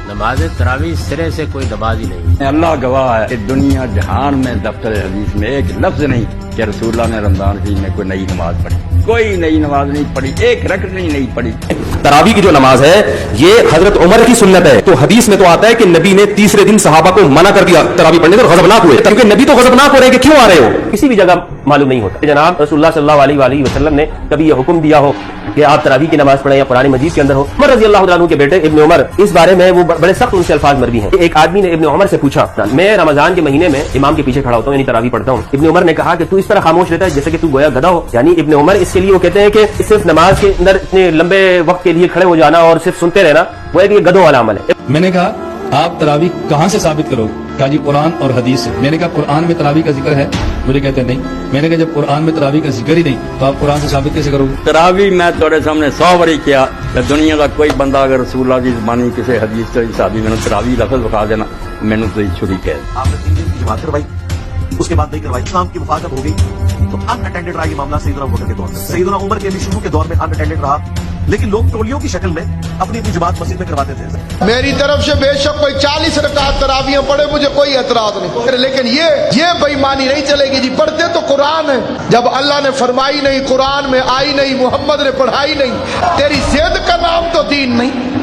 نماز تراویح سرے سے کوئی نماز ہی نہیں. اللہ گواہ ہے کہ دنیا جہان میں دفتر حدیث میں ایک لفظ نہیں کہ رسول اللہ نے رمضان شریف میں کوئی نئی نماز پڑھی. کوئی نئی نماز نہیں پڑھی، ایک رکعت نہیں پڑھی. تراویح کی جو نماز ہے یہ حضرت عمر کی سنت ہے. تو حدیث میں تو آتا ہے کہ نبی نے تیسرے دن صحابہ کو منع کر دیا تراویح پڑھنے سے اور غضبناک ہوئے، کیونکہ نبی تو غضبناک ہو رہے ہیں کہ کیوں آ رہے ہو. کسی بھی جگہ معلوم نہیں ہوتا جناب رسول اللہ صلی اللہ علیہ وآلہ وسلم نے کبھی یہ حکم دیا ہو کہ آپ تراویح کی نماز پڑھیں یا قرآن مجید کے اندر ہو. عمر رضی اللہ عنہ کے بیٹے ابن عمر اس بارے میں وہ بڑے سخت ان سے الفاظ مروی ہیں. ایک آدمی نے ابن عمر سے پوچھا، میں رمضان کے مہینے میں امام کے پیچھے کھڑا ہوتا ہوں یعنی تراویح پڑھتا ہوں. ابن عمر نے کہا کہ تو اس طرح خاموش رہتا ہے جیسے کہ تو گویا گدھا ہو. یعنی ابن عمر اس کے لیے وہ کہتے ہیں کہ صرف نماز کے اندر اتنے لمبے وقت کے لیے کھڑے ہو جانا اور صرف سنتے رہنا وہ ایک گدھوں والا عمل ہے. میں نے کہا آپ تراویح کہاں سے ثابت کرو؟ کہا جی قرآن اور حدیث سے. میں نے کہا قرآن میں تراویح کا ذکر ہے؟ مجھے کہتے ہیں نہیں. میں نے کہا جب قرآن میں تراویح کا ذکر ہی نہیں تو آپ قرآن سے ثابت کیسے کرو گے؟ تراویح میں تھوڑے سامنے 100 باری کیا کہ دنیا کا کوئی بندہ اگر رسول اللہ کی زبانی کسی حدیث سے صحابی میں تراویح لفظ بتا دینا میں نے تو چھری کہہ. آپ نے 3 دن کی جماعت کروائی، اس کے بعد نہیں کروائی، اسلام کی مفاقت ہو گئی تو ان اٹینڈڈ رہا یہ معاملہ سیدنا ابو بکر کے دور میں. سیدنا عمر کے بھی شروع کے دور میں ان اٹینڈڈ رہا، لیکن لوگ ٹولیوں کی شکل میں اپنی اپنی جماعت مسجد میں کرواتے تھے. میری طرف سے بے شک کوئی 40 رکعت تراویح پڑھے مجھے کوئی اعتراض نہیں، لیکن یہ بے ایمانی نہیں چلے گی. جی پڑھتے تو قرآن ہے، جب اللہ نے فرمائی نہیں، قرآن میں آئی نہیں، محمد نے پڑھائی نہیں، تیری ضد کا نام تو دین نہیں.